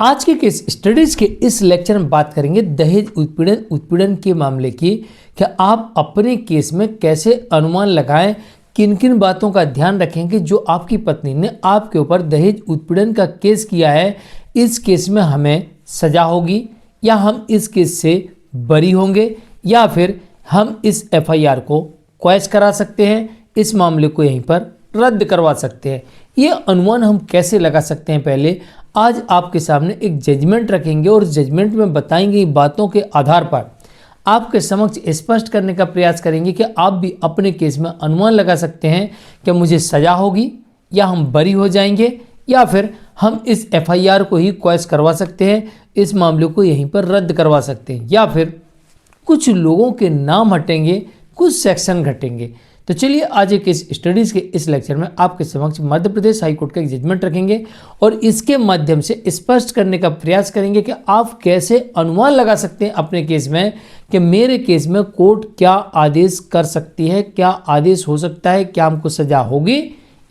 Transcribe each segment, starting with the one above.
आज के case studies के इस लेक्चर में बात करेंगे दहेज उत्पीड़न के मामले की। कि आप अपने केस में कैसे अनुमान लगाएं, किन किन बातों का ध्यान रखेंगे। जो आपकी पत्नी ने आपके ऊपर दहेज उत्पीड़न का केस किया है, इस केस में हमें सजा होगी या हम इस केस से बरी होंगे, या फिर हम इस एफआईआर को क्वैश करा सकते हैं, इस मामले को यहीं पर रद्द करवा सकते हैं। ये अनुमान हम कैसे लगा सकते हैं, पहले आज आपके सामने एक जजमेंट रखेंगे और जजमेंट में बताएंगे बातों के आधार पर आपके समक्ष स्पष्ट करने का प्रयास करेंगे कि आप भी अपने केस में अनुमान लगा सकते हैं कि मुझे सजा होगी या हम बरी हो जाएंगे, या फिर हम इस एफआईआर को ही क्वैश करवा सकते हैं, इस मामले को यहीं पर रद्द करवा सकते हैं, या फिर कुछ लोगों के नाम हटेंगे, कुछ सेक्शन घटेंगे। तो चलिए आज एक इस स्टडीज़ के इस लेक्चर में आपके समक्ष मध्य प्रदेश हाईकोर्ट का एक जजमेंट रखेंगे और इसके माध्यम से स्पष्ट करने का प्रयास करेंगे कि आप कैसे अनुमान लगा सकते हैं अपने केस में कि मेरे केस में कोर्ट क्या आदेश कर सकती है, क्या आदेश हो सकता है, क्या हमको सजा होगी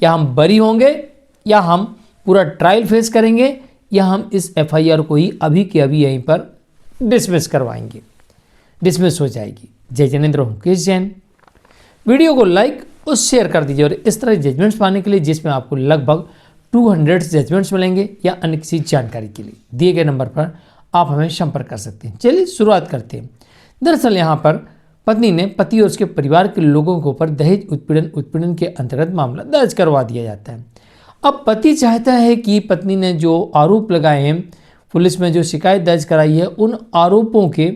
या हम बरी होंगे, या हम पूरा ट्रायल फेस करेंगे, या हम इस एफआईआर को ही अभी के अभी यहीं पर डिसमिस करवाएंगे, डिसमिस हो जाएगी। जय जनेन्द्र हूँ केश जैन। वीडियो को लाइक और शेयर कर दीजिए और इस तरह जजमेंट्स पाने के लिए जिसमें आपको लगभग 200 जजमेंट्स मिलेंगे या अन्य किसी जानकारी के लिए दिए गए नंबर पर आप हमें संपर्क कर सकते हैं। चलिए शुरुआत करते हैं। दरअसल यहाँ पर पत्नी ने पति और उसके परिवार के लोगों के ऊपर दहेज उत्पीड़न के अंतर्गत मामला दर्ज करवा दिया जाता है। अब पति चाहता है कि पत्नी ने जो आरोप लगाए हैं, पुलिस में जो शिकायत दर्ज कराई है, उन आरोपों के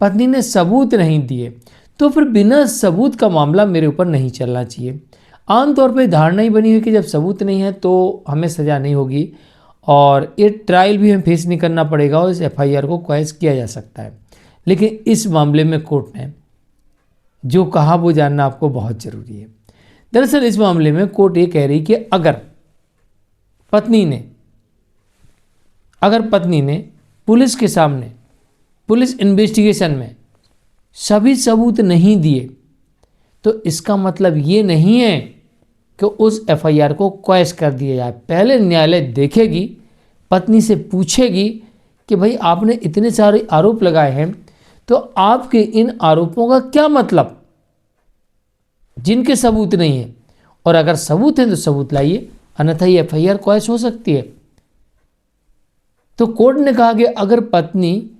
पत्नी ने सबूत नहीं दिए, तो फिर बिना सबूत का मामला मेरे ऊपर नहीं चलना चाहिए। आमतौर पर धारणा ही बनी हुई कि जब सबूत नहीं है तो हमें सज़ा नहीं होगी और ये ट्रायल भी हमें फेस नहीं करना पड़ेगा और इस एफआईआर को क्वैश किया जा सकता है। लेकिन इस मामले में कोर्ट ने जो कहा वो जानना आपको बहुत ज़रूरी है। दरअसल इस मामले में कोर्ट ये कह रही कि अगर पत्नी ने पुलिस के सामने पुलिस इन्वेस्टिगेशन में सभी सबूत नहीं दिए तो इसका मतलब ये नहीं है कि उस एफआईआर को क्वैश कर दिया जाए। पहले न्यायालय देखेगी, पत्नी से पूछेगी कि भाई आपने इतने सारे आरोप लगाए हैं तो आपके इन आरोपों का क्या मतलब, जिनके सबूत नहीं है, और अगर सबूत है तो सबूत लाइए, अन्यथा ये एफआईआर क्वैश हो सकती है। तो कोर्ट ने कहा कि अगर पत्नी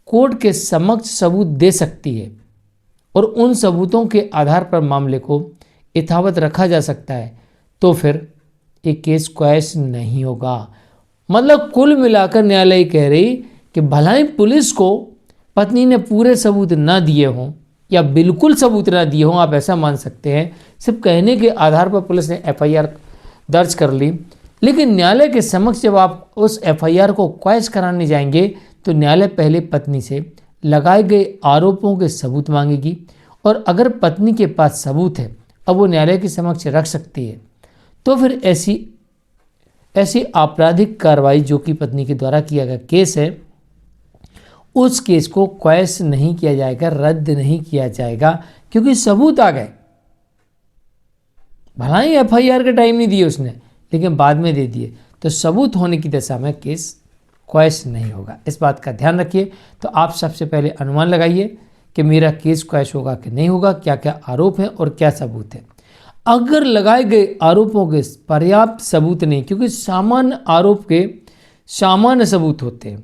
कोर्ट के समक्ष सबूत दे सकती है और उन सबूतों के आधार पर मामले को यथावत रखा जा सकता है तो फिर एक केस क्वैश नहीं होगा। मतलब कुल मिलाकर न्यायालय कह रही कि भलाई पुलिस को पत्नी ने पूरे सबूत ना दिए हों या बिल्कुल सबूत ना दिए हों, आप ऐसा मान सकते हैं, सिर्फ कहने के आधार पर पुलिस ने एफआईआर दर्ज कर ली, लेकिन न्यायालय के समक्ष जब आप उस एफआईआर को क्वैश कराने जाएंगे तो न्यायालय पहले पत्नी से लगाए गए आरोपों के सबूत मांगेगी, और अगर पत्नी के पास सबूत है अब वो न्यायालय के समक्ष रख सकती है, तो फिर ऐसी आपराधिक कार्रवाई जो कि पत्नी के द्वारा किया गया केस है, उस केस को क्वैश नहीं किया जाएगा, रद्द नहीं किया जाएगा, क्योंकि सबूत आ गए। भला ही एफआईआर का टाइम नहीं दिए उसने, लेकिन बाद में दे दिए, तो सबूत होने की दशा में केस क्वैश नहीं होगा। इस बात का ध्यान रखिए। तो आप सबसे पहले अनुमान लगाइए कि मेरा केस क्वैश होगा कि नहीं होगा, क्या क्या आरोप हैं और क्या सबूत है। अगर लगाए गए आरोपों के पर्याप्त सबूत नहीं, क्योंकि सामान्य आरोप के सामान्य सबूत होते हैं,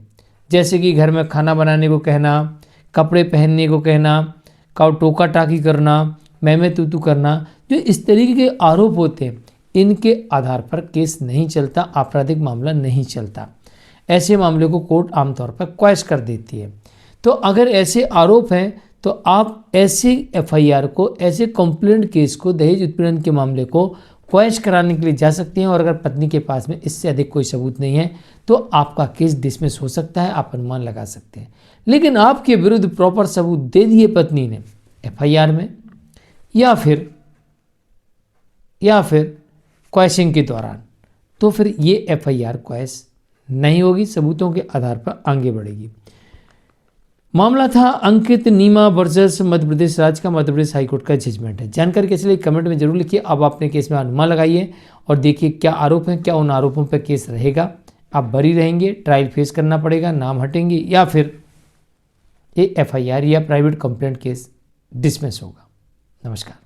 जैसे कि घर में खाना बनाने को कहना, कपड़े पहनने को कहना, टोका टाकी करना, मैं तू करना, जो इस तरीके के आरोप होते हैं, इनके आधार पर केस नहीं चलता, आपराधिक मामला नहीं चलता। ऐसे मामले को कोर्ट आमतौर पर क्वैश कर देती है। तो अगर ऐसे आरोप हैं तो आप ऐसे एफआईआर को, ऐसे कंप्लेंट केस को, दहेज उत्पीड़न के मामले को क्वैश कराने के लिए जा सकते हैं, और अगर पत्नी के पास में इससे अधिक कोई सबूत नहीं है तो आपका केस डिसमिस हो सकता है, आप अनुमान लगा सकते हैं। लेकिन आपके विरुद्ध प्रॉपर सबूत दे दिए पत्नी ने एफआईआर में या फिर क्वैशिंग के दौरान, तो फिर ये एफआईआर क्वैश नहीं होगी, सबूतों के आधार पर आगे बढ़ेगी। मामला था अंकित नीमा वर्सेस मध्य प्रदेश राज्य का, मध्य प्रदेश हाईकोर्ट का जजमेंट है। जानकारी कैसे लगी कमेंट में जरूर लिखिए। अब अपने केस में अनुमान लगाइए और देखिए क्या आरोप हैं, क्या उन आरोपों पर केस रहेगा, आप बरी रहेंगे, ट्रायल फेस करना पड़ेगा, नाम हटेंगे, या फिर ये FIR या प्राइवेट कंप्लेंट केस डिसमिस होगा। नमस्कार।